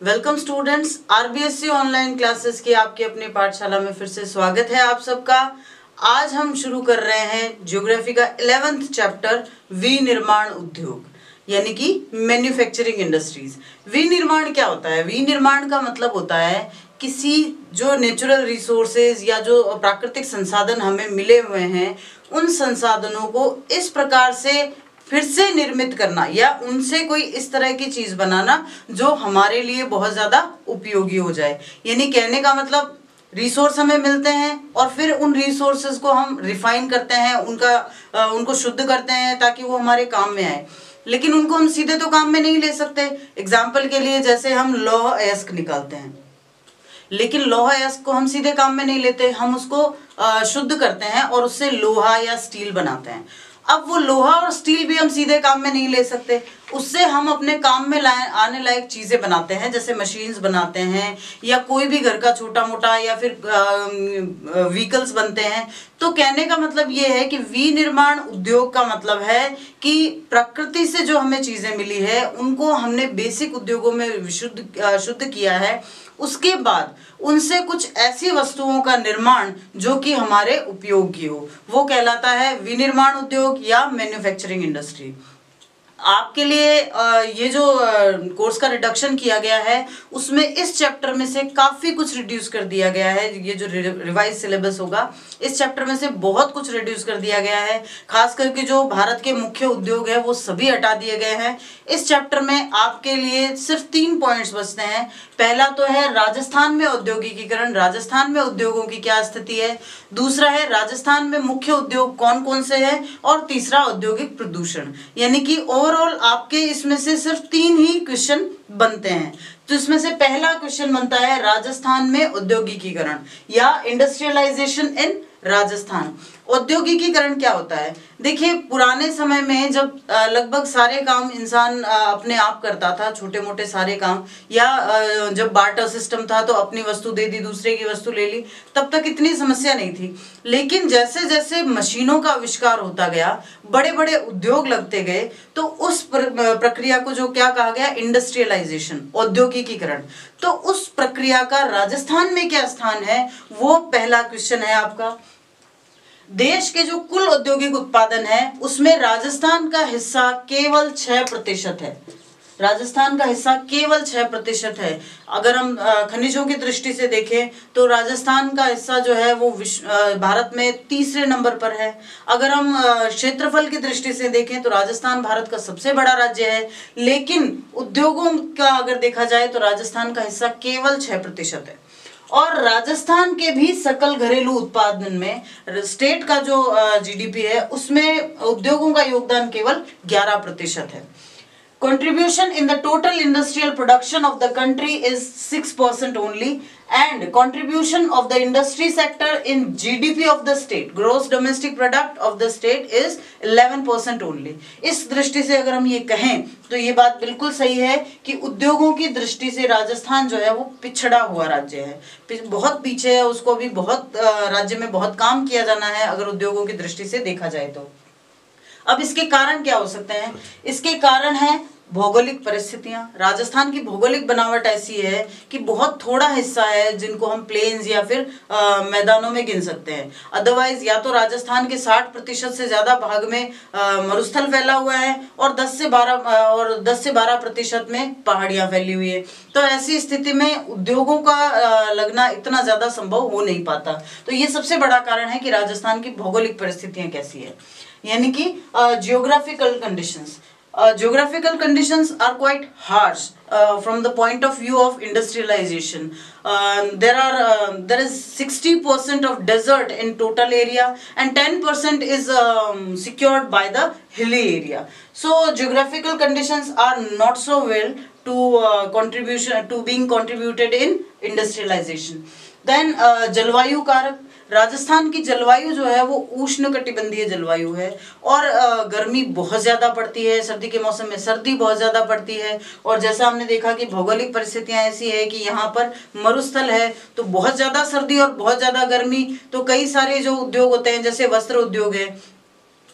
Welcome students, RBSC online classes की आपकी अपनी पाठशाला में फिर से स्वागत है आप सबका। आज हम शुरू कर रहे हैं ज्योग्राफी का 11th चैप्टर विनिर्माण उद्योग यानी कि मैन्युफैक्चरिंग इंडस्ट्रीज। विनिर्माण क्या होता है? विनिर्माण का मतलब होता है किसी जो नेचुरल रिसोर्सेज या जो प्राकृतिक संसाधन हमें मिले हुए हैं उन संसाधनों को इस प्रकार से फिर से निर्मित करना या उनसे कोई इस तरह की चीज बनाना जो हमारे लिए बहुत ज्यादा उपयोगी हो जाए। यानी कहने का मतलब रिसोर्स हमें मिलते हैं और फिर उन रिसोर्सेज को हम रिफाइन करते हैं, उनको शुद्ध करते हैं ताकि वो हमारे काम में आए। लेकिन उनको हम सीधे तो काम में नहीं ले सकते। एग्जाम्पल के लिए जैसे हम लौह अयस्क निकालते हैं, लेकिन लौह अयस्क को हम सीधे काम में नहीं लेते, हम उसको शुद्ध करते हैं और उससे लोहा या स्टील बनाते हैं। अब वो लोहा और स्टील भी हम सीधे काम में नहीं ले सकते, उससे हम अपने काम में आने लायक चीजें बनाते हैं, जैसे मशीन्स बनाते हैं या कोई भी घर का छोटा मोटा या फिर व्हीकल्स बनते हैं। तो कहने का मतलब ये है कि विनिर्माण उद्योग का मतलब है कि प्रकृति से जो हमें चीजें मिली है उनको हमने बेसिक उद्योगों में शुद्ध किया है, उसके बाद उनसे कुछ ऐसी वस्तुओं का निर्माण जो कि हमारे उपयोग की हो, वो कहलाता है विनिर्माण उद्योग या मैन्युफैक्चरिंग इंडस्ट्री। आपके लिए ये जो कोर्स का रिडक्शन किया गया है उसमें इस चैप्टर में से काफी कुछ रिड्यूस कर दिया गया है। ये जो रिवाइज सिलेबस होगा इस चैप्टर में से बहुत कुछ रिड्यूस कर दिया गया है। खास करके जो भारत के मुख्य उद्योग है वो सभी हटा दिए गए हैं। इस चैप्टर में आपके लिए सिर्फ 3 पॉइंट्स बचते हैं। पहला तो है राजस्थान में औद्योगिकीकरण, राजस्थान में उद्योगों की क्या स्थिति है। दूसरा है राजस्थान में मुख्य उद्योग कौन कौन से हैं। और तीसरा औद्योगिक प्रदूषण। यानी कि ओवरऑल आपके इसमें से सिर्फ 3 ही क्वेश्चन बनते हैं। तो इसमें से पहला क्वेश्चन बनता है राजस्थान में औद्योगिकीकरण या इंडस्ट्रियलाइजेशन इन राजस्थान। औद्योगिकीकरण क्या होता है? देखिए, पुराने समय में जब लगभग सारे काम इंसान अपने आप करता था, छोटे मोटे सारे काम, या जब बार्टर सिस्टम था तो अपनी वस्तु दे दी, दूसरे की वस्तु ले ली, तब तक इतनी समस्या नहीं थी। लेकिन जैसे जैसे मशीनों का आविष्कार होता गया, बड़े बड़े उद्योग लगते गए, तो उस प्रक्रिया को जो क्या कहा गया, इंडस्ट्रियलाइजेशन, औद्योगिकीकरण। तो उस प्रक्रिया का राजस्थान में क्या स्थान है, वो पहला क्वेश्चन है आपका। देश के जो कुल औद्योगिक उत्पादन है उसमें राजस्थान का हिस्सा केवल 6% है। राजस्थान का हिस्सा केवल 6% है। अगर हम खनिजों की दृष्टि से देखें तो राजस्थान का हिस्सा जो है वो भारत में तीसरे नंबर पर है। अगर हम क्षेत्रफल की दृष्टि से देखें तो राजस्थान भारत का सबसे बड़ा राज्य है, लेकिन उद्योगों का अगर देखा जाए तो राजस्थान का हिस्सा केवल 6% है। और राजस्थान के भी सकल घरेलू उत्पादन में स्टेट का जो जीडीपी है उसमें उद्योगों का योगदान केवल 11% है। Contribution in the total industrial production of the country is 6% only, and contribution of the industry sector in GDP of the state, gross domestic product of the state, is 11% only. इस दृष्टि से अगर हम ये कहें तो ये बात बिल्कुल सही है कि उद्योगों की दृष्टि से राजस्थान जो है वो पिछड़ा हुआ राज्य है, बहुत पीछे है। उसको भी बहुत राज्य में बहुत काम किया जाना है अगर उद्योगों की दृष्टि से देखा जाए तो। अब इसके कारण क्या हो सकते हैं? इसके कारण है भौगोलिक परिस्थितियां। राजस्थान की भौगोलिक बनावट ऐसी है कि बहुत थोड़ा हिस्सा है जिनको हम प्लेन्स या फिर मैदानों में गिन सकते हैं। अदरवाइज या तो राजस्थान के 60% से ज्यादा भाग में मरुस्थल फैला हुआ है और 10 से 12% में पहाड़ियां फैली हुई है। तो ऐसी स्थिति में उद्योगों का लगना इतना ज्यादा संभव हो नहीं पाता। तो ये सबसे बड़ा कारण है कि राजस्थान की भौगोलिक परिस्थितियां कैसी है, यानी कि geographical conditions. Geographical conditions are quite harsh from the point of view of industrialization. There is 60% of desert in total area and 10% is secured by the hilly area. So geographical conditions are not so well to being contributed in industrialization. Then जलवायु कारक। राजस्थान की जलवायु जो है वो उष्णकटिबंधीय जलवायु है और गर्मी बहुत ज्यादा पड़ती है, सर्दी के मौसम में सर्दी बहुत ज्यादा पड़ती है। और जैसा हमने देखा कि भौगोलिक परिस्थितियां ऐसी है कि यहाँ पर मरुस्थल है तो बहुत ज्यादा सर्दी और बहुत ज्यादा गर्मी। तो कई सारे जो उद्योग होते हैं जैसे वस्त्र उद्योग है,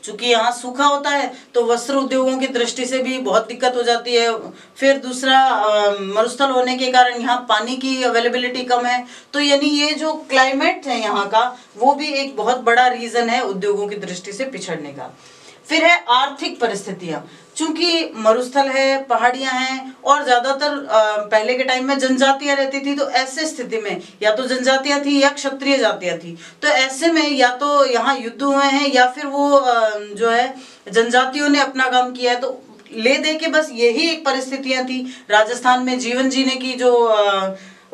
चूंकि यहाँ सूखा होता है तो वस्त्र उद्योगों की दृष्टि से भी बहुत दिक्कत हो जाती है। फिर दूसरा, मरुस्थल होने के कारण यहाँ पानी की अवेलेबिलिटी कम है। तो यानी ये जो क्लाइमेट है यहाँ का, वो भी एक बहुत बड़ा रीजन है उद्योगों की दृष्टि से पिछड़ने का। फिर है आर्थिक परिस्थितियां। चूंकि मरुस्थल है, पहाड़ियां हैं और ज्यादातर पहले के टाइम में जनजातियां रहती थी, तो ऐसे स्थिति में या तो जनजातियां थी या क्षत्रिय जातियां थी। तो ऐसे में या तो यहाँ युद्ध हुए हैं या फिर वो जो है जनजातियों ने अपना काम किया है। तो ले दे के बस यही एक परिस्थितियां थी। राजस्थान में जीवन जीने की जो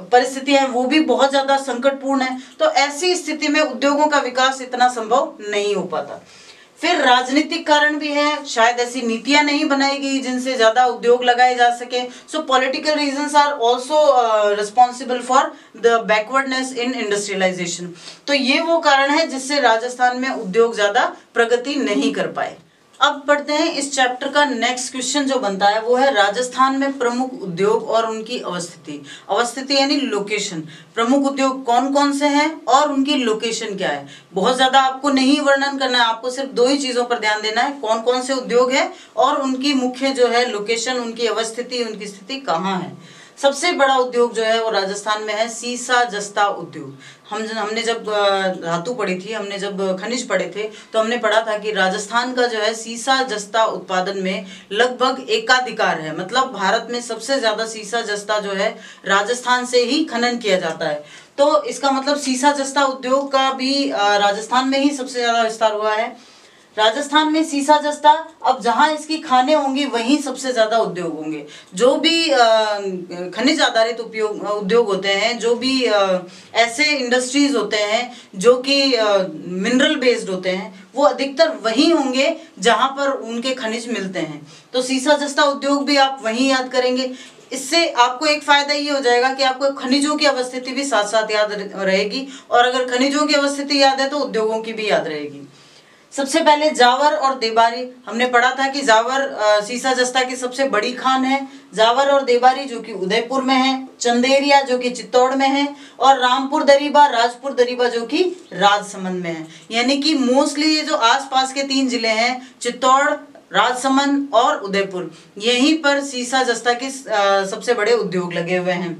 परिस्थितियां हैं वो भी बहुत ज्यादा संकटपूर्ण है। तो ऐसी स्थिति में उद्योगों का विकास इतना संभव नहीं हो पाता। फिर राजनीतिक कारण भी है, शायद ऐसी नीतियां नहीं बनाई गई जिनसे ज्यादा उद्योग लगाए जा सके। So political reasons are also responsible for the backwardness in industrialisation. तो ये वो कारण है जिससे राजस्थान में उद्योग ज्यादा प्रगति नहीं कर पाए। अब पढ़ते हैं इस चैप्टर का नेक्स्ट क्वेश्चन जो बनता है वो है राजस्थान में प्रमुख उद्योग और उनकी अवस्थिति। अवस्थिति यानी लोकेशन। प्रमुख उद्योग कौन कौन से हैं और उनकी लोकेशन क्या है। बहुत ज्यादा आपको नहीं वर्णन करना है, आपको सिर्फ दो ही चीजों पर ध्यान देना है, कौन कौन से उद्योग है और उनकी मुख्य जो है लोकेशन, उनकी अवस्थिति, उनकी स्थिति कहाँ है। सबसे बड़ा उद्योग जो है वो राजस्थान में है सीसा जस्ता उद्योग। हमने जब धातु पढ़ी थी, हमने जब खनिज पढ़े थे, तो हमने पढ़ा था कि राजस्थान का जो है सीसा जस्ता उत्पादन में लगभग एकाधिकार है। मतलब भारत में सबसे ज्यादा सीसा जस्ता जो है राजस्थान से ही खनन किया जाता है। तो इसका मतलब सीसा जस्ता उद्योग का भी राजस्थान में ही सबसे ज्यादा विस्तार हुआ है। राजस्थान में सीसा जस्ता, अब जहां इसकी खानें होंगी वहीं सबसे ज्यादा उद्योग होंगे। जो भी खनिज आधारित उद्योग होते हैं, जो भी ऐसे इंडस्ट्रीज होते हैं जो कि मिनरल बेस्ड होते हैं, वो अधिकतर वहीं होंगे जहां पर उनके खनिज मिलते हैं। तो सीसा जस्ता उद्योग भी आप वहीं याद करेंगे। इससे आपको एक फायदा ये हो जाएगा कि आपको खनिजों की अवस्थिति भी साथ साथ याद रहेगी, और अगर खनिजों की अवस्थिति याद है तो उद्योगों की भी याद रहेगी। सबसे पहले जावर और देबारी। हमने पढ़ा था कि जावर सीसा जस्ता की सबसे बड़ी खान है। जावर और देबारी जो कि उदयपुर में है, चंदेरिया जो कि चित्तौड़ में है, और रामपुर दरीबा, राजपुर दरीबा जो कि राजसमंद में है। यानी कि मोस्टली ये जो आसपास के 3 जिले हैं, चित्तौड़, राजसमंद और उदयपुर, यहीं पर सीसा जस्ता के सबसे बड़े उद्योग लगे हुए हैं।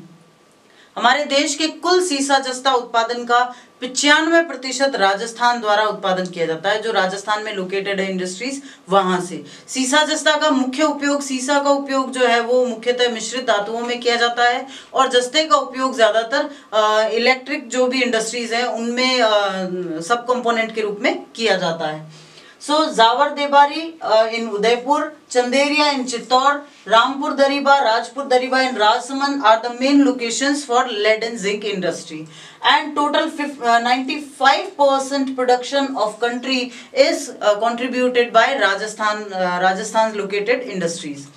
हमारे देश के कुल सीसा जस्ता उत्पादन का 95% राजस्थान द्वारा उत्पादन किया जाता है। जो राजस्थान में लोकेटेड है इंडस्ट्रीज, वहां से सीसा जस्ता का मुख्य उपयोग, सीसा का उपयोग जो है वो मुख्यतः मिश्रित धातुओं में किया जाता है, और जस्ते का उपयोग ज्यादातर इलेक्ट्रिक जो भी इंडस्ट्रीज है उनमें सब कंपोनेंट के रूप में किया जाता है। So Jawar Debari in Udaipur, Chanderia in Chittor, Rampur Dariba, Rajpur Dariba in Rajsamand are the main locations for lead and zinc industry. And total 95% production of country is contributed by Rajasthan's located industries.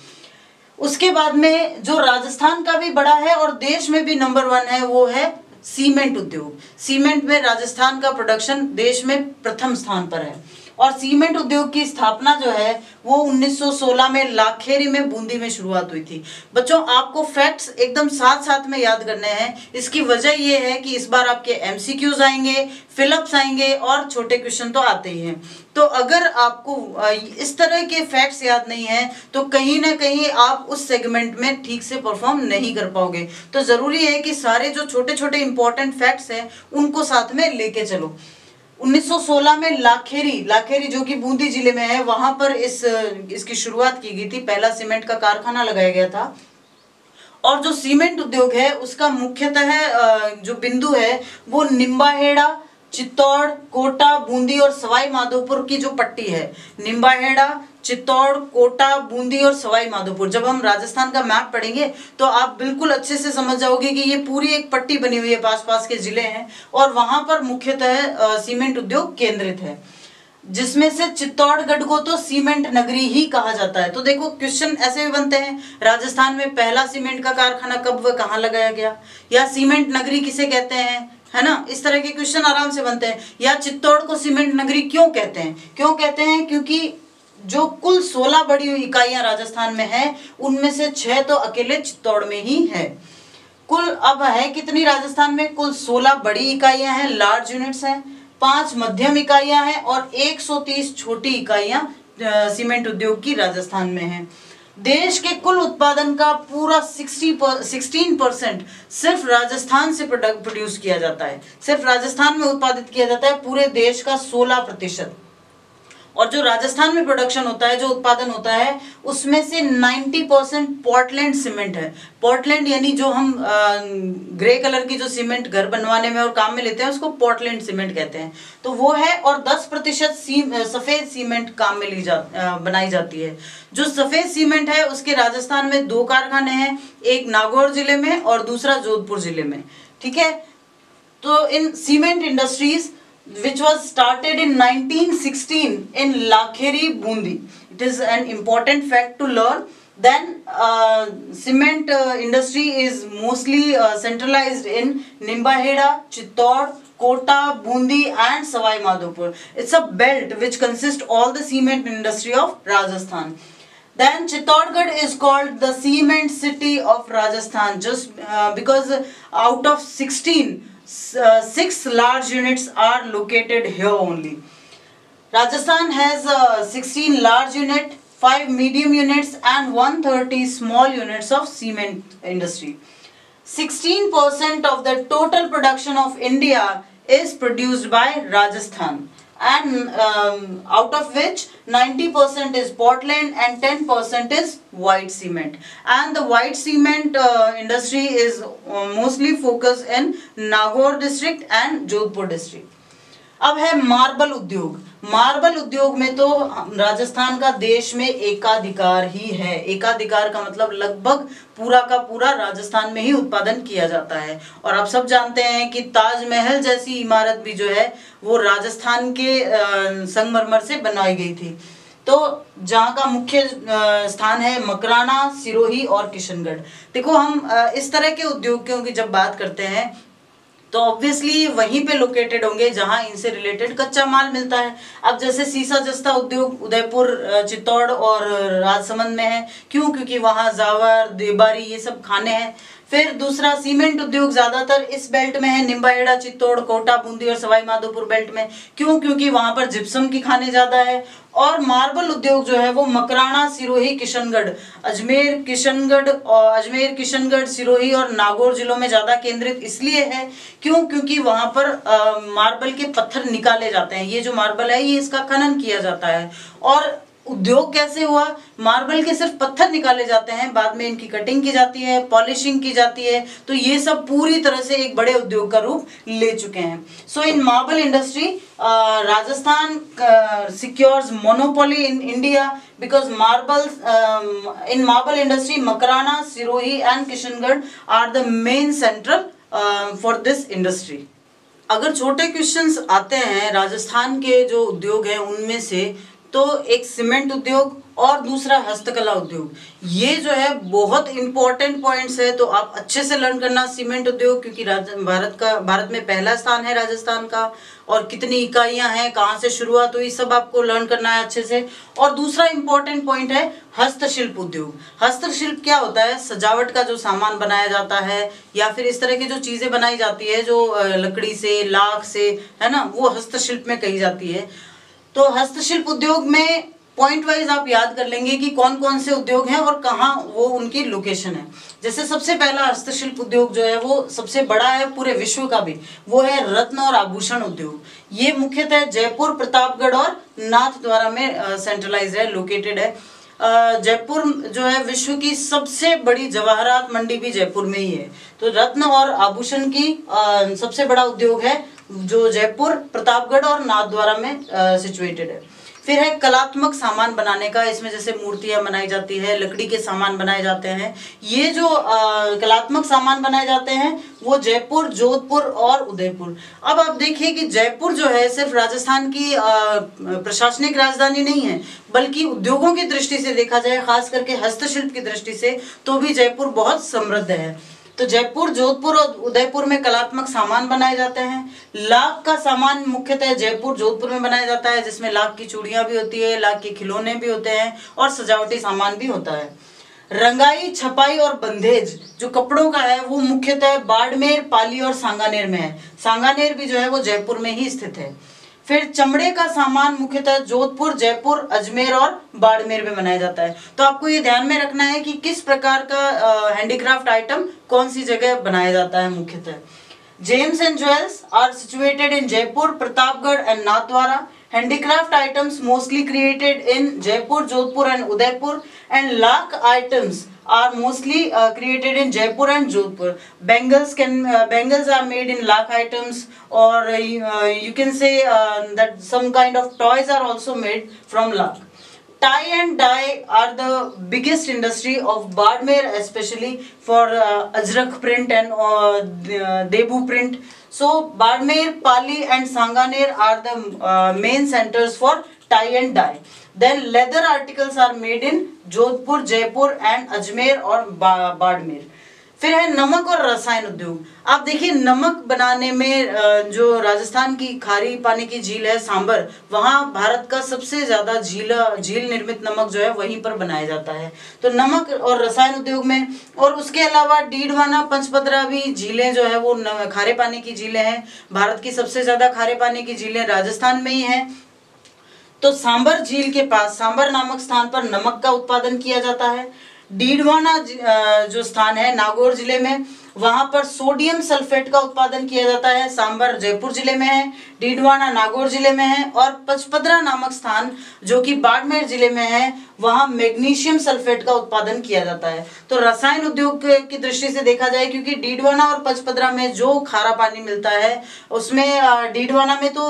उसके बाद में जो राजस्थान का भी बड़ा है और देश में भी नंबर 1 है, वो है सीमेंट उद्योग। सीमेंट में राजस्थान का प्रोडक्शन देश में प्रथम स्थान पर है। और सीमेंट उद्योग की स्थापना जो है वो 1916 में लाखेरी में बूंदी में शुरुआत हुई थी। बच्चों, आपको फैक्ट्स एकदम साथ साथ में याद करने हैं। इसकी वजह ये है कि इस बार आपके एमसीक्यूज आएंगे, फिलअप्स आएंगे और छोटे क्वेश्चन तो आते ही हैं। तो अगर आपको इस तरह के फैक्ट्स याद नहीं है तो कहीं ना कहीं आप उस सेगमेंट में ठीक से परफॉर्म नहीं कर पाओगे। तो जरूरी है कि सारे जो छोटे छोटे इंपॉर्टेंट फैक्ट्स हैं उनको साथ में लेके चलो। 1916 में लाखेरी जो कि बूंदी जिले में है, वहां पर इसकी शुरुआत की गई थी। पहला सीमेंट का कारखाना लगाया गया था। और जो सीमेंट उद्योग है उसका मुख्यतः जो बिंदु है वो निम्बाहेड़ा, चित्तौड़, कोटा, बूंदी और सवाई माधोपुर की जो पट्टी है, निम्बाहेड़ा, चित्तौड़, कोटा, बूंदी और सवाई माधोपुर। जब हम राजस्थान का मैप पढ़ेंगे तो आप बिल्कुल अच्छे से समझ जाओगे कि ये पूरी एक पट्टी बनी हुई है, पास के जिले हैं और वहां पर मुख्यतः सीमेंट उद्योग केंद्रित है, जिसमें से चित्तौड़गढ़ को तो सीमेंट नगरी ही कहा जाता है। तो देखो, क्वेश्चन ऐसे भी बनते हैं, राजस्थान में पहला सीमेंट का कारखाना कब व कहाँ लगाया गया, या सीमेंट नगरी किसे कहते हैं, है ना। इस तरह के क्वेश्चन आराम से बनते हैं। या चित्तौड़ को सीमेंट नगरी क्यों कहते हैं, क्योंकि जो कुल 16 बड़ी इकाइयां राजस्थान में है उनमें से 6 तो अकेले चित्तौड़ में ही है। कुल अब है कितनी राजस्थान में, कुल 16 बड़ी इकाइयां हैं, लार्ज यूनिट्स हैं। 5 मध्यम इकाइयां हैं और 130 छोटी इकाइयां सीमेंट उद्योग की राजस्थान में हैं। देश के कुल उत्पादन का पूरा 16% सिर्फ राजस्थान से प्रोड्यूस किया जाता है, सिर्फ राजस्थान में उत्पादित किया जाता है। पूरे देश का 16%। और जो राजस्थान में प्रोडक्शन होता है, जो उत्पादन होता है, उसमें से 90% पोर्टलैंड सीमेंट है। पोर्टलैंड यानी जो हम ग्रे कलर की जो सीमेंट घर बनवाने में और काम में लेते हैं उसको पोर्टलैंड सीमेंट कहते हैं, तो वो है। और 10% सफेद सीमेंट काम में बनाई जाती है। जो सफेद सीमेंट है उसके राजस्थान में 2 कारखाने हैं, एक नागौर जिले में और दूसरा जोधपुर जिले में, ठीक है। तो इन cement industries which was started in 1916 in Lakheri, Bundi. It is an important fact to learn. Then cement industry is mostly centralized in Nimbahera, Chittor, Kota, Bundi and Savai Madhopur. It's a belt which consists all the cement industry of Rajasthan. Then Chittorgarh is called the cement city of Rajasthan just because out of 16, 6 large units are located here only. Rajasthan has 16 large units, 5 medium units and 130 small units of cement industry. 16% of the total production of India is produced by Rajasthan, and out of which 90% is Portland and 10% is white cement. And the white cement industry is mostly focused in Nagaur district and Jodhpur district. अब है marble उद्योग। Marble उद्योग में तो राजस्थान का देश में एकाधिकार ही है। एकाधिकार का मतलब लगभग पूरा का पूरा राजस्थान में ही उत्पादन किया जाता है। और आप सब जानते हैं कि ताजमहल जैसी इमारत भी जो है वो राजस्थान के संगमरमर से बनाई गई थी। तो जहाँ का मुख्य स्थान है मकराना, सिरोही और किशनगढ़। देखो, हम इस तरह के उद्योगों की जब बात करते हैं तो ऑब्वियसली वहीं पे लोकेटेड होंगे जहां इनसे रिलेटेड कच्चा माल मिलता है। अब जैसे सीसा जस्ता उद्योग उदयपुर, चित्तौड़ और राजसमंद में है। क्यों? क्योंकि वहां जावर, देबारी ये सब खाने हैं। फिर दूसरा सीमेंट उद्योग ज्यादातर इस बेल्ट में है, निम्बाहेड़ा, चित्तौड़, कोटा, बूंदी और सवाई माधोपुर बेल्ट में। क्यों? क्योंकि वहां पर जिप्सम की खाने ज्यादा है। और मार्बल उद्योग जो है वो मकराना, सिरोही, किशनगढ़, अजमेर, किशनगढ़, सिरोही और नागौर जिलों में ज्यादा केंद्रित इसलिए है। क्यों? क्योंकि वहां पर मार्बल के पत्थर निकाले जाते हैं। ये जो मार्बल है ये इसका खनन किया जाता है। और उद्योग कैसे हुआ? मार्बल के सिर्फ पत्थर निकाले जाते हैं, बाद में इनकी कटिंग की जाती है, पॉलिशिंग की जाती है। तो ये सब पूरी तरह से एक बड़े उद्योग का रूप ले चुके हैं। So in marble industry Rajasthan secures monopoly in India because in marble industry Makrana, Sirohi and Kishangarh are the main central for this industry. अगर छोटे क्वेश्चंस आते हैं राजस्थान के जो उद्योग हैं उनमें से, तो एक सीमेंट उद्योग और दूसरा हस्तकला उद्योग, ये जो है बहुत इंपॉर्टेंट पॉइंट्स है। तो आप अच्छे से लर्न करना सीमेंट उद्योग, क्योंकि भारत में पहला स्थान है राजस्थान का, और कितनी इकाइयां हैं, कहाँ से शुरुआत हुई, सब आपको लर्न करना है अच्छे से। और दूसरा इंपॉर्टेंट पॉइंट है हस्तशिल्प उद्योग। हस्तशिल्प क्या होता है? सजावट का जो सामान बनाया जाता है या फिर इस तरह की जो चीजें बनाई जाती है जो लकड़ी से, लाख से, है ना, वो हस्तशिल्प में कही जाती है। तो हस्तशिल्प उद्योग में पॉइंट वाइज आप याद कर लेंगे कि कौन कौन से उद्योग हैं और कहाँ वो उनकी लोकेशन है। जैसे सबसे पहला हस्तशिल्प उद्योग जो है वो सबसे बड़ा है पूरे विश्व का भी, वो है रत्न और आभूषण उद्योग। ये मुख्यतः जयपुर, प्रतापगढ़ और नाथद्वारा में सेंट्रलाइज है, लोकेटेड है। जयपुर जो है विश्व की सबसे बड़ी जवाहरात मंडी भी जयपुर में ही है। तो रत्न और आभूषण की सबसे बड़ा उद्योग है जो जयपुर, प्रतापगढ़ और नाथद्वारा में सिचुएटेड है। फिर है कलात्मक सामान बनाने का, इसमें जैसे मूर्तियां बनाई जाती है, लकड़ी के सामान बनाए जाते हैं। ये जो कलात्मक सामान बनाए जाते हैं वो जयपुर, जोधपुर और उदयपुर। अब आप देखिए कि जयपुर जो है सिर्फ राजस्थान की प्रशासनिक राजधानी नहीं है, बल्कि उद्योगों की दृष्टि से देखा जाए, खास करके हस्तशिल्प की दृष्टि से, तो भी जयपुर बहुत समृद्ध है। तो जयपुर, जोधपुर और उदयपुर में कलात्मक सामान बनाए जाते हैं। लाख का सामान मुख्यतः जयपुर, जोधपुर में बनाया जाता है, जिसमें लाख की चूड़ियां भी होती है, लाख के खिलौने भी होते हैं और सजावटी सामान भी होता है। रंगाई, छपाई और बंधेज जो कपड़ों का है वो मुख्यतः बाड़मेर, पाली और सांगानेर में है। सांगानेर भी जो है वो जयपुर में ही स्थित है। फिर चमड़े का सामान मुख्यतः जोधपुर, जयपुर, अजमेर और बाड़मेर में बनाया जाता है। तो आपको ये ध्यान में रखना है कि किस प्रकार का हैंडीक्राफ्ट आइटम कौन सी जगह बनाया जाता है मुख्यतः। Gems and jewels are situated in Jaipur, Pratapgarh and Nathdwara. Handicraft items mostly created in Jaipur, Jodhpur and Udaipur, and lakh items are mostly created in Jaipur and Jodhpur. Bangles are made in lakh items, or you can say that some kind of toys are also made from lakh. Tie and dye are the biggest industry of Badmer, especially for Ajrak print and Debu print. So Badmer, Pali and Sanganer are the main centers for tie and dye. Then leather articles are made in Jodhpur, Jaipur and Ajmer or Badmer. फिर है नमक और रसायन उद्योग। आप देखिए नमक बनाने में जो राजस्थान की खारी पानी की झील है सांबर, वहाँ भारत का सबसे ज्यादा झील निर्मित नमक जो है वहीं पर बनाया जाता है। तो नमक और रसायन उद्योग में, और उसके अलावा डीडवाना, पंचपदरा भी झीलें जो है वो खारे पानी की झीलें हैं। भारत की सबसे ज्यादा खारे पानी की झीलें राजस्थान में ही हैं। तो सांबर झील के पास सांबर नामक स्थान पर नमक का उत्पादन किया जाता है। डीडवाना जो स्थान है नागौर जिले में, वहां पर सोडियम सल्फेट का उत्पादन किया जाता है। सांबर जयपुर जिले में है, डीडवाना नागौर जिले में है, और पचपदरा नामक स्थान जो कि बाड़मेर जिले में है, वहां मैग्नीशियम सल्फेट का उत्पादन किया जाता है। तो रसायन उद्योग की दृष्टि से देखा जाए, क्योंकि डीडवाना और पचपदरा में जो खारा पानी मिलता है उसमें डीडवाना में तो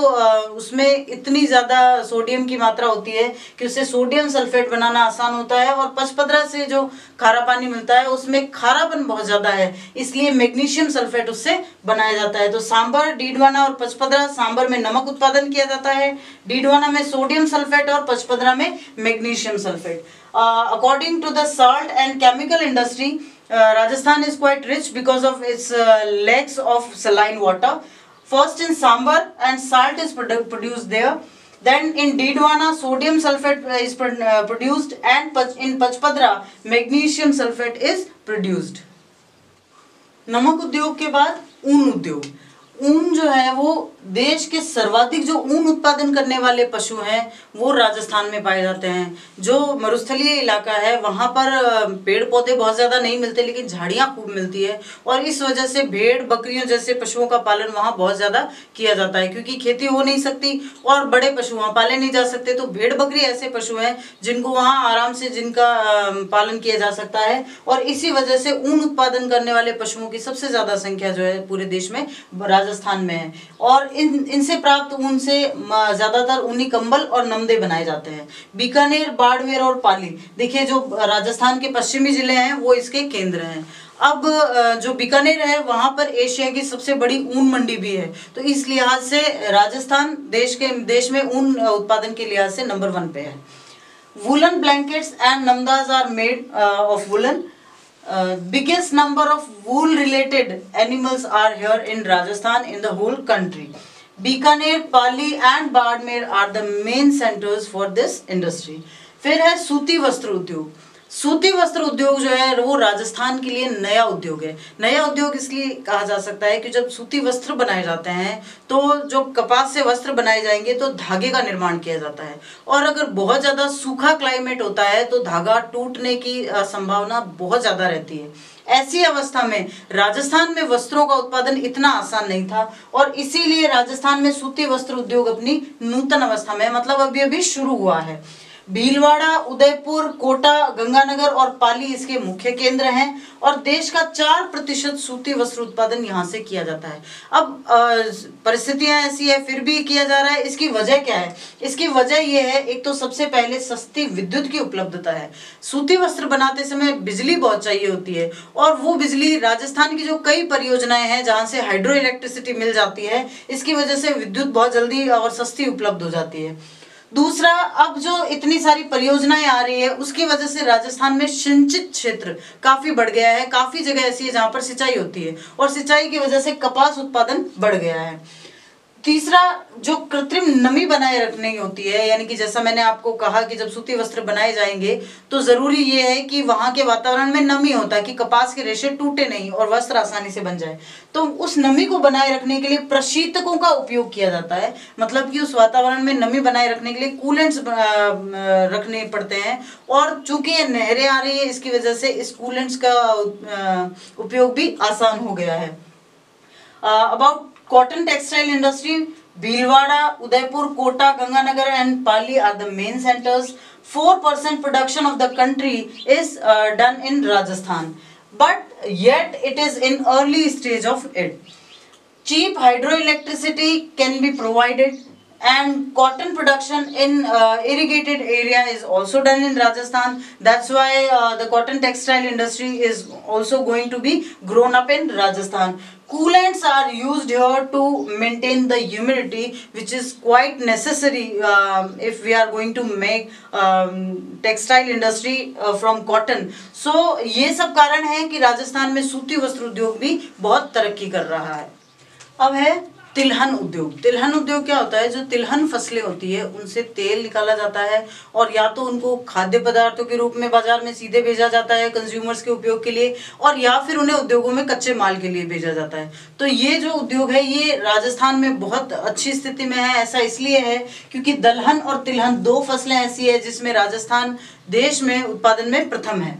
उसमें इतनी ज्यादा सोडियम की मात्रा होती है कि उससे सोडियम सल्फेट बनाना आसान होता है, और पचपदरा से जो खारा पानी मिलता है उसमें खारापन बहुत ज्यादा है, इसलिए मैग्नीशियम सल्फेट उससे बनाया जाता है। तो सांबर, डीडवाना और पचपदरा, सांबर में नमक उत्पादन किया जाता है, डीडवाना में सोडियम सल्फेट और पचपदरा में magnesium sulphate. According to the salt and chemical industry, Rajasthan is quite rich because of its lakes of saline water. First in Sambar, and salt is produced there. Then in Didwana, sodium sulfate is produced, and in Pachpadra, magnesium sulfate is produced. नमक उद्योग के बाद ऊन उद्योग। ऊन जो है वो देश के सर्वाधिक जो ऊन उत्पादन करने वाले पशु हैं वो राजस्थान में पाए जाते हैं। जो मरुस्थलीय इलाका है वहाँ पर पेड़ पौधे बहुत ज़्यादा नहीं मिलते, लेकिन झाड़ियाँ खूब मिलती है, और इस वजह से भेड़ बकरियों जैसे पशुओं का पालन वहाँ बहुत ज़्यादा किया जाता है, क्योंकि खेती हो नहीं सकती और बड़े पशु वहाँ पाले नहीं जा सकते। तो भेड़ बकरी ऐसे पशु हैं जिनको वहाँ आराम से जिनका पालन किया जा सकता है, और इसी वजह से ऊन उत्पादन करने वाले पशुओं की सबसे ज़्यादा संख्या जो है पूरे देश में राजस्थान में है। और इनसे प्राप्त ऊन से ज्यादातर ऊनी कंबल और नमदे बनाए जाते हैं। बीकानेर, बाड़मेर और पाली, देखिए जो राजस्थान के पश्चिमी जिले हैं वो इसके केंद्र हैं। अब जो बीकानेर है वहां पर एशिया की सबसे बड़ी ऊन मंडी भी है, तो इस लिहाज से राजस्थान देश में ऊन उत्पादन के लिहाज से नंबर 1 पे है। Woollen blankets and namdas are made of woollen. Biggest number of wool related animals are here in Rajasthan in the whole country. Bikaner, Pali and Badmer are the main centers for this industry. फिर है सूती वस्त्र उद्योग। सूती वस्त्र उद्योग जो है वो राजस्थान के लिए नया उद्योग है। नया उद्योग इसलिए कहा जा सकता है कि जब सूती वस्त्र बनाए जाते हैं तो जो कपास से वस्त्र बनाए जाएंगे तो धागे का निर्माण किया जाता है, और अगर बहुत ज़्यादा सूखा क्लाइमेट होता है तो धागा टूटने की संभावना बहुत ज़्यादा रहती है। ऐसी अवस्था में राजस्थान में वस्त्रों का उत्पादन इतना आसान नहीं था, और इसीलिए राजस्थान में सूती वस्त्र उद्योग अपनी नूतन अवस्था में, मतलब अभी अभी शुरू हुआ है। भीलवाड़ा, उदयपुर, कोटा, गंगानगर और पाली इसके मुख्य केंद्र हैं, और देश का 4% सूती वस्त्र उत्पादन यहाँ से किया जाता है। अब परिस्थितियां ऐसी है फिर भी किया जा रहा है। इसकी वजह क्या है? इसकी वजह यह है, एक तो सबसे पहले सस्ती विद्युत की उपलब्धता है। सूती वस्त्र बनाते समय बिजली बहुत चाहिए होती है, और वो बिजली राजस्थान की जो कई परियोजनाएं हैं जहाँ से हाइड्रो इलेक्ट्रिसिटी मिल जाती है, इसकी वजह से विद्युत बहुत जल्दी और सस्ती उपलब्ध हो जाती है। दूसरा, अब जो इतनी सारी परियोजनाएं आ रही है उसकी वजह से राजस्थान में सिंचित क्षेत्र काफी बढ़ गया है। काफी जगह ऐसी है जहां पर सिंचाई होती है, और सिंचाई की वजह से कपास उत्पादन बढ़ गया है। तीसरा जो कृत्रिम नमी बनाए रखने की होती है, यानी कि जैसा मैंने आपको कहा कि जब सूती वस्त्र बनाए जाएंगे तो जरूरी ये है कि वहां के वातावरण में नमी होता है कि कपास के रेशे टूटे नहीं और वस्त्र आसानी से बन जाए। तो उस नमी को बनाए रखने के लिए प्रशीतकों का उपयोग किया जाता है, मतलब कि उस वातावरण में नमी बनाए रखने के लिए कूलेंट्स रखने पड़ते हैं। और चूंकि ये नहरें आ रही है इसकी वजह से इस कूलेंट्स का उपयोग भी आसान हो गया है। About cotton textile industry, Bhilwara, Udaipur, Kota, Ganganagar and Pali are the main centers. 4% production of the country is done in Rajasthan, but yet it is in early stage of it. Cheap hydroelectricity can be provided and cotton production in irrigated area is also done in Rajasthan. That's why the cotton textile industry is also going to be grown up in Rajasthan. Coolants are used here to maintain the humidity, which is quite necessary if we are going to make textile industry from cotton. So ये सब कारण है कि राजस्थान में सूती वस्त्र उद्योग भी बहुत तरक्की कर रहा है। अब है तिलहन उद्योग। तिलहन उद्योग क्या होता है? जो तिलहन फसलें होती है उनसे तेल निकाला जाता है और या तो उनको खाद्य पदार्थों के रूप में बाजार में सीधे भेजा जाता है कंज्यूमर्स के उपयोग के लिए, और या फिर उन्हें उद्योगों में कच्चे माल के लिए भेजा जाता है। तो ये जो उद्योग है ये राजस्थान में बहुत अच्छी स्थिति में है। ऐसा इसलिए है क्योंकि दलहन और तिलहन दो फसलें ऐसी है जिसमें राजस्थान देश में उत्पादन में प्रथम है।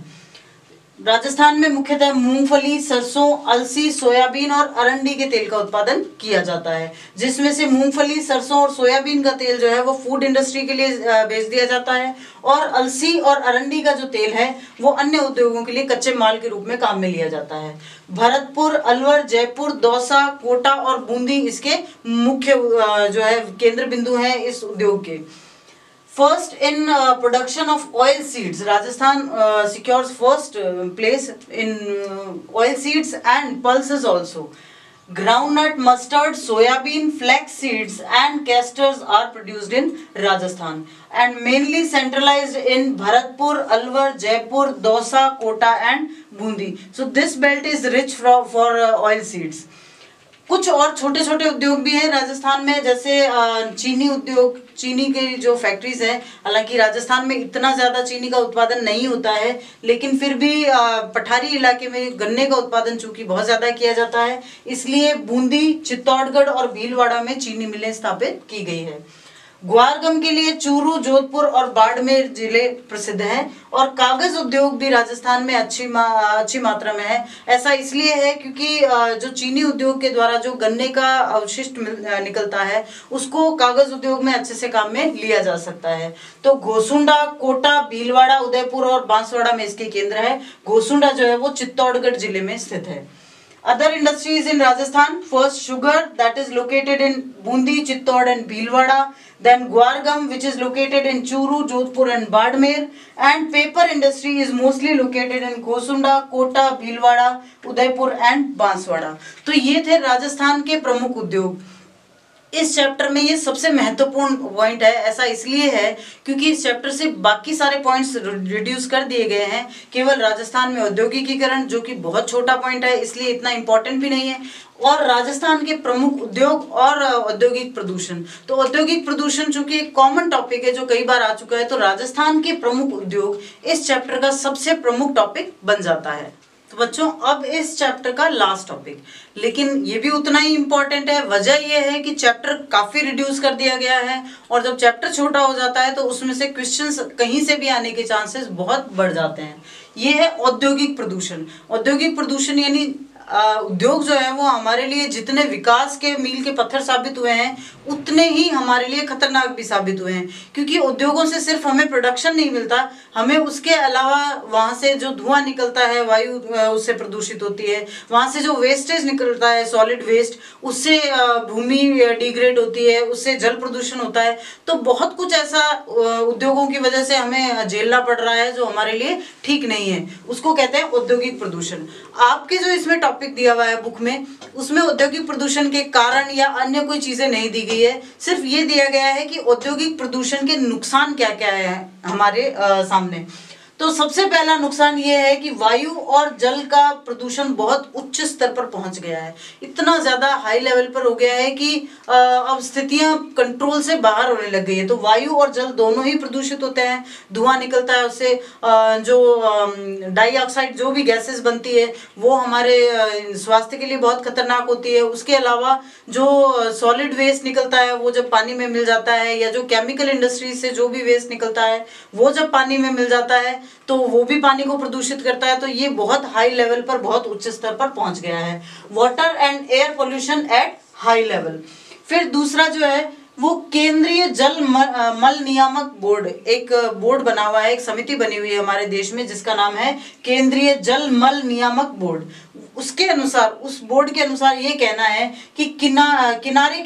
राजस्थान में मुख्यतः मूंगफली, सरसों, अलसी, सोयाबीन और अरंडी के तेल का उत्पादन किया जाता है, जिसमें से मूंगफली, सरसों और सोयाबीन का तेल जो है वो फूड इंडस्ट्री के लिए बेच दिया जाता है, और अलसी और अरंडी का जो तेल है वो अन्य उद्योगों के लिए कच्चे माल के रूप में काम में लिया जाता है। भरतपुर, अलवर, जयपुर, दौसा, कोटा और बूंदी इसके मुख्य जो है केंद्र बिंदु हैं इस उद्योग के। First in production of oil seeds, Rajasthan secures first place in oil seeds and pulses also. Groundnut, mustard, soyabean, flax seeds and castors are produced in Rajasthan and mainly centralized in Bharatpur, Alwar, Jaipur, Dausa, Kota and Bundi. So this belt is rich for oil seeds. कुछ और छोटे छोटे उद्योग भी हैं राजस्थान में, जैसे चीनी उद्योग, चीनी के जो फैक्ट्रीज हैं। हालांकि राजस्थान में इतना ज़्यादा चीनी का उत्पादन नहीं होता है, लेकिन फिर भी पठारी इलाके में गन्ने का उत्पादन चूंकि बहुत ज़्यादा किया जाता है, इसलिए बूंदी, चित्तौड़गढ़ और भीलवाड़ा में चीनी मिलें स्थापित की गई है। ग्वारगम के लिए चूरू, जोधपुर और बाड़मेर जिले प्रसिद्ध हैं, और कागज उद्योग भी राजस्थान में अच्छी मात्रा में है। ऐसा इसलिए है क्योंकि जो चीनी उद्योग के द्वारा जो गन्ने का अवशिष्ट निकलता है उसको कागज उद्योग में अच्छे से काम में लिया जा सकता है। तो घोसुंडा, कोटा, भीलवाड़ा, उदयपुर और बांसवाड़ा में इसके केंद्र है। घोसुंडा जो है वो चित्तौड़गढ़ जिले में स्थित है। Other industries in Rajasthan, first sugar that is located in Bundi, Chittor and Bhilwara, then Gwargam which is located in Churu, Jodhpur and Badmer, and paper industry is mostly located in Ghosunda, Kota, Bhilwara, Udaipur and Banswara. तो ये थे राजस्थान के प्रमुख उद्योग। इस chapter में ये सबसे महत्वपूर्ण पॉइंट है। ऐसा इसलिए है क्योंकि इस चैप्टर से बाकी सारे पॉइंट्स रिड्यूस कर दिए गए हैं। केवल राजस्थान में औद्योगिकीकरण, जो कि बहुत छोटा पॉइंट है इसलिए इतना इंपॉर्टेंट भी नहीं है, और राजस्थान के प्रमुख उद्योग और औद्योगिक प्रदूषण। तो औद्योगिक प्रदूषण चूंकि एक कॉमन टॉपिक है जो कई बार आ चुका है, तो राजस्थान के प्रमुख उद्योग इस चैप्टर का सबसे प्रमुख टॉपिक बन जाता है। तो बच्चों अब इस चैप्टर का लास्ट टॉपिक, लेकिन ये भी उतना ही इम्पोर्टेंट है। वजह यह है कि चैप्टर काफी रिड्यूस कर दिया गया है, और जब चैप्टर छोटा हो जाता है तो उसमें से क्वेश्चंस कहीं से भी आने के चांसेस बहुत बढ़ जाते हैं। ये है औद्योगिक प्रदूषण। औद्योगिक प्रदूषण यानी उद्योग जो है वो हमारे लिए जितने विकास के मील के पत्थर साबित हुए हैं उतने ही हमारे लिए खतरनाक भी साबित हुए हैं, क्योंकि उद्योगों से सिर्फ हमें प्रोडक्शन नहीं मिलता, हमें उसके अलावा वहाँ से जो धुआं निकलता है, वायु उससे प्रदूषित होती है, वहाँ से जो वेस्टेज निकलता है सॉलिड वेस्ट, उससे भूमि डिग्रेड होती है, उससे जल प्रदूषण होता है। तो बहुत कुछ ऐसा उद्योगों की वजह से हमें झेलना पड़ रहा है जो हमारे लिए ठीक नहीं है, उसको कहते हैं औद्योगिक प्रदूषण। आपके जो इसमें टॉपिक दिया हुआ है बुक में, उसमें औद्योगिक प्रदूषण के कारण या अन्य कोई चीजें नहीं दी गई है, सिर्फ ये दिया गया है कि औद्योगिक प्रदूषण के नुकसान क्या क्या है हमारे सामने। तो सबसे पहला नुकसान ये है कि वायु और जल का प्रदूषण बहुत उच्च स्तर पर पहुंच गया है, इतना ज्यादा हाई लेवल पर हो गया है कि अब स्थितियां कंट्रोल से बाहर होने लग गई है। तो वायु और जल दोनों ही प्रदूषित होते हैं, धुआं निकलता है उससे, जो डाइऑक्साइड जो भी गैसेस बनती है वो हमारे स्वास्थ्य के लिए बहुत खतरनाक होती है। उसके अलावा जो सॉलिड वेस्ट निकलता है वो जब पानी में मिल जाता है, या जो केमिकल इंडस्ट्रीज से जो भी वेस्ट निकलता है वो जब पानी में मिल जाता है तो वो भी पानी को प्रदूषित करता है। तो ये बहुत हाई लेवल पर, बहुत उच्च स्तर पर पहुंच गया है, water and air pollution at high level. फिर दूसरा जो है वो केंद्रीय जल मल नियामक बोर्ड, एक बोर्ड बना हुआ है, एक समिति बनी हुई है हमारे देश में जिसका नाम है केंद्रीय जल मल नियामक बोर्ड। उसके अनुसार, उस बोर्ड के अनुसार ये कहना है कि किनारे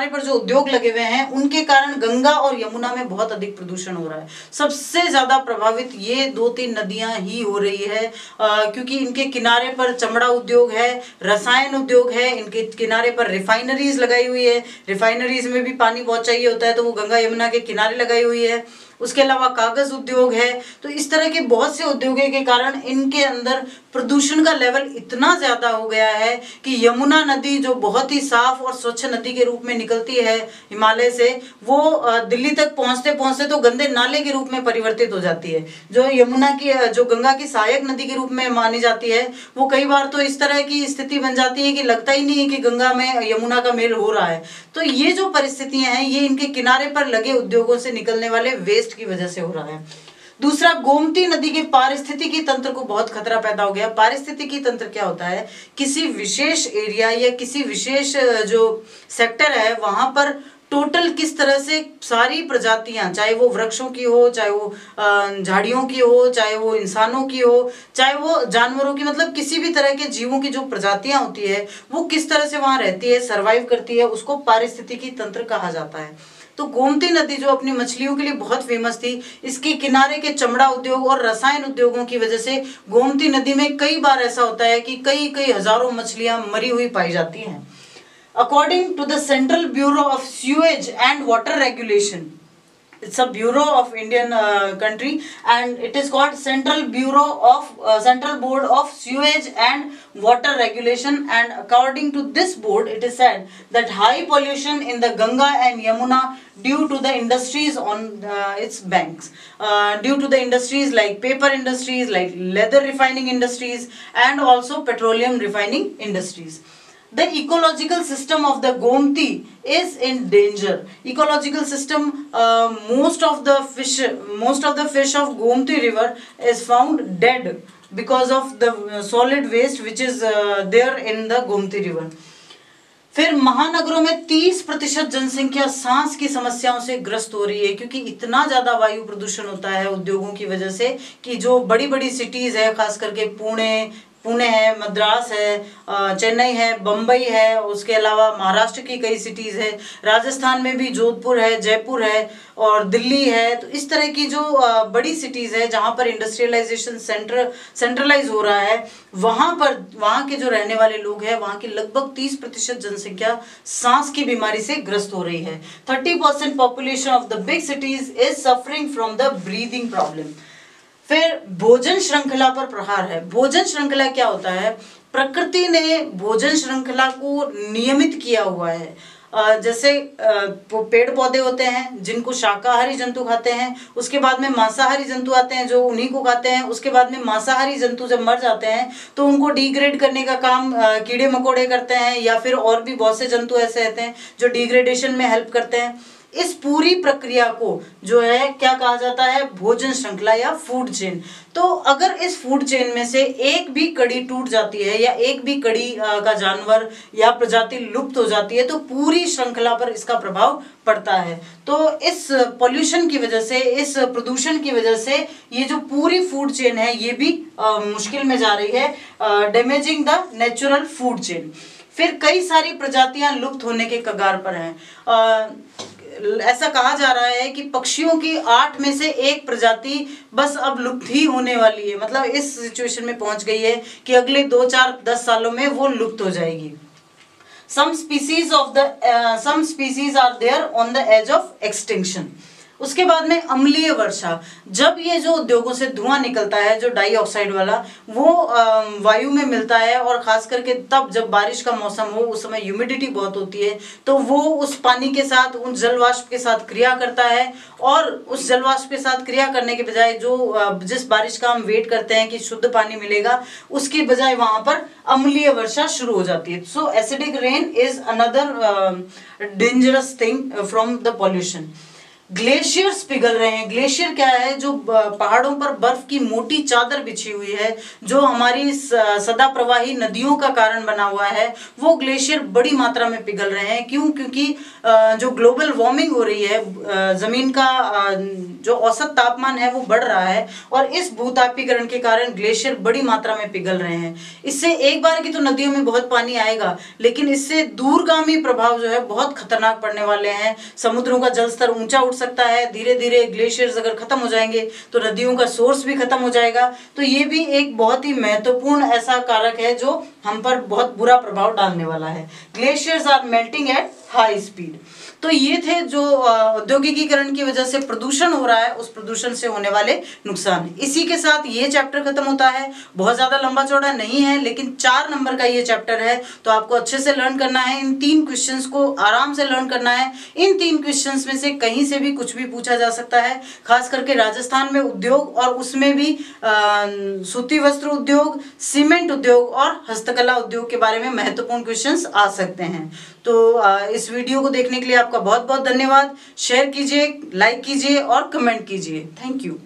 पर जो उद्योग लगे हुए हैं उनके कारण गंगा और यमुना में बहुत अधिक प्रदूषण हो रहा है। सबसे ज्यादा प्रभावित ये 2-3 नदियां ही हो रही है, क्योंकि इनके किनारे पर चमड़ा उद्योग है, रसायन उद्योग है, इनके किनारे पर रिफाइनरीज लगाई हुई है, रिफाइनरीज में भी पानी बहुत चाहिए होता है तो वो गंगा यमुना के किनारे लगाई हुई है। उसके अलावा कागज उद्योग है। तो इस तरह के बहुत से उद्योगों के कारण इनके अंदर प्रदूषण का लेवल इतना ज्यादा हो गया है कि यमुना नदी जो बहुत ही साफ और स्वच्छ नदी के रूप में निकलती है हिमालय से, वो दिल्ली तक पहुंचते पहुंचते तो गंदे नाले के रूप में परिवर्तित हो जाती है। जो यमुना की, जो गंगा की सहायक नदी के रूप में मानी जाती है, वो कई बार तो इस तरह की स्थिति बन जाती है कि लगता ही नहीं है कि गंगा में यमुना का मेल हो रहा है। तो ये जो परिस्थितियां हैं ये इनके किनारे पर लगे उद्योगों से निकलने वाले वेस्ट की वजह से हो रहा है। दूसरा, गोमती नदी के पारिस्थितिकी तंत्र को बहुत खतरा पैदा हो गया। पारिस्थितिकी तंत्र क्या होता है? किसी विशेष एरिया या किसी विशेष जो सेक्टर है वहां पर टोटल किस तरह से सारी प्रजातियां, चाहे वो वृक्षों की हो, चाहे वो झाड़ियों की हो, चाहे वो इंसानों की हो, चाहे वो जानवरों की, मतलब किसी भी तरह के जीवों की जो प्रजातियां होती है वो किस तरह से वहां रहती है, सरवाइव करती है, उसको पारिस्थितिकी तंत्र कहा जाता है। तो गोमती नदी जो अपनी मछलियों के लिए बहुत फेमस थी, इसके किनारे के चमड़ा उद्योग और रसायन उद्योगों की वजह से गोमती नदी में कई बार ऐसा होता है कि कई कई हजारों मछलियां मरी हुई पाई जाती हैं। According to the Central Bureau of Sewage and Water Regulation, it's a bureau of Indian country and it is called Central Board of Sewage and Water Regulation, and according to this board it is said that high pollution in the Ganga and Yamuna due to the industries on its banks, due to the industries like paper industries, like leather refining industries, and also petroleum refining industries. The ecological system of the Gomti is in danger. Ecological system, most of the fish of Gomti river is found dead because of the solid waste which is there in the Gomti river. फिर महानगरों में 30% जनसंख्या सांस की समस्याओं से ग्रस्त हो रही है, क्योंकि इतना ज्यादा वायु प्रदूषण होता है उद्योगों की वजह से कि जो बड़ी बड़ी सिटीज है, खास करके पुणे है, मद्रास है, चेन्नई है, बम्बई है, उसके अलावा महाराष्ट्र की कई सिटीज है, राजस्थान में भी जोधपुर है, जयपुर है और दिल्ली है। तो इस तरह की जो बड़ी सिटीज है जहां पर इंडस्ट्रियलाइजेशन सेंट्रलाइज हो रहा है, वहां के जो रहने वाले लोग हैं, वहां की लगभग 30% जनसंख्या सांस की बीमारी से ग्रस्त हो रही है। 30% population of the big cities is suffering from the breathing problem. फिर भोजन श्रृंखला पर प्रहार है। भोजन श्रृंखला क्या होता है? प्रकृति ने भोजन श्रृंखला को नियमित किया हुआ है। जैसे पेड़ पौधे होते हैं जिनको शाकाहारी जंतु खाते हैं, उसके बाद में मांसाहारी जंतु आते हैं जो उन्हीं को खाते हैं, उसके बाद में मांसाहारी जंतु जब मर जाते हैं तो उनको डिग्रेड करने का काम कीड़े मकोड़े करते हैं, या फिर और भी बहुत से जंतु ऐसे रहते हैं जो डिग्रेडेशन में हेल्प करते हैं। इस पूरी प्रक्रिया को जो है क्या कहा जाता है? भोजन श्रृंखला या फूड चेन। तो अगर इस फूड चेन में से एक भी कड़ी टूट जाती है या एक भी कड़ी का जानवर या प्रजाति लुप्त हो जाती है तो पूरी श्रृंखला पर इसका प्रभाव पड़ता है। तो इस पॉल्यूशन की वजह से, इस प्रदूषण की वजह से ये जो पूरी फूड चेन है ये भी मुश्किल में जा रही है, damaging the natural food chain. फिर कई सारी प्रजातियां लुप्त होने के कगार पर हैं। ऐसा कहा जा रहा है कि पक्षियों की 8 में से 1 प्रजाति बस अब लुप्त ही होने वाली है। मतलब इस सिचुएशन में पहुंच गई है कि अगले 2, 4, 10 सालों में वो लुप्त हो जाएगी। Some species are there on the edge of extinction. उसके बाद में अम्लीय वर्षा, जब ये जो उद्योगों से धुआं निकलता है जो डाइऑक्साइड वाला, वो वायु में मिलता है, और खास करके तब जब बारिश का मौसम हो, उस समय ह्यूमिडिटी बहुत होती है, तो वो उस पानी के साथ, उन जलवाष्प के साथ क्रिया करता है, और उस जलवाष्प के साथ क्रिया करने के बजाय जो जिस बारिश का हम वेट करते हैं कि शुद्ध पानी मिलेगा, उसकी बजाय वहां पर अम्लीय वर्षा शुरू हो जाती है। So acidic rain is another dangerous thing from the pollution. Glaciers पिघल रहे हैं। ग्लेशियर क्या है? जो पहाड़ों पर बर्फ की मोटी चादर बिछी हुई है, जो हमारी सदा प्रवाही नदियों का कारण बना हुआ है, वो ग्लेशियर बड़ी मात्रा में पिघल रहे हैं। क्यों? क्योंकि जो ग्लोबल वार्मिंग हो रही है, जमीन का जो औसत तापमान है वो बढ़ रहा है, और इस भूतापीकरण के कारण ग्लेशियर बड़ी मात्रा में पिघल रहे हैं। इससे एक बार की तो नदियों में बहुत पानी आएगा, लेकिन इससे दूरगामी प्रभाव जो है बहुत खतरनाक पड़ने वाले हैं। समुद्रों का जल स्तर ऊंचा उठ सकता है, धीरे धीरे ग्लेशियर्स अगर खत्म हो जाएंगे तो नदियों का सोर्स भी खत्म हो जाएगा। तो ये भी एक बहुत ही महत्वपूर्ण ऐसा कारक है जो हम पर बहुत बुरा प्रभाव डालने वाला है। Glaciers are melting at high speed. तो ये थे जो औद्योगिकीकरण की वजह से प्रदूषण हो रहा है, उस प्रदूषण से होने वाले नुकसान। इसी के साथ ये चैप्टर खत्म होता है। बहुत ज्यादा लंबा चौड़ा नहीं है, लेकिन 4 नंबर का ये चैप्टर है, तो आपको अच्छे से लर्न करना है। इन 3 क्वेश्चंस को आराम से लर्न करना है। इन 3 क्वेश्चंस में से कहीं से भी कुछ भी पूछा जा सकता है। खास करके राजस्थान में उद्योग, और उसमें भी सूती वस्त्र उद्योग, सीमेंट उद्योग और हस्तकला उद्योग के बारे में महत्वपूर्ण क्वेश्चंस आ सकते हैं। तो इस वीडियो को देखने के लिए आपका बहुत बहुत धन्यवाद। शेयर कीजिए, लाइक कीजिए और कमेंट कीजिए। Thank you.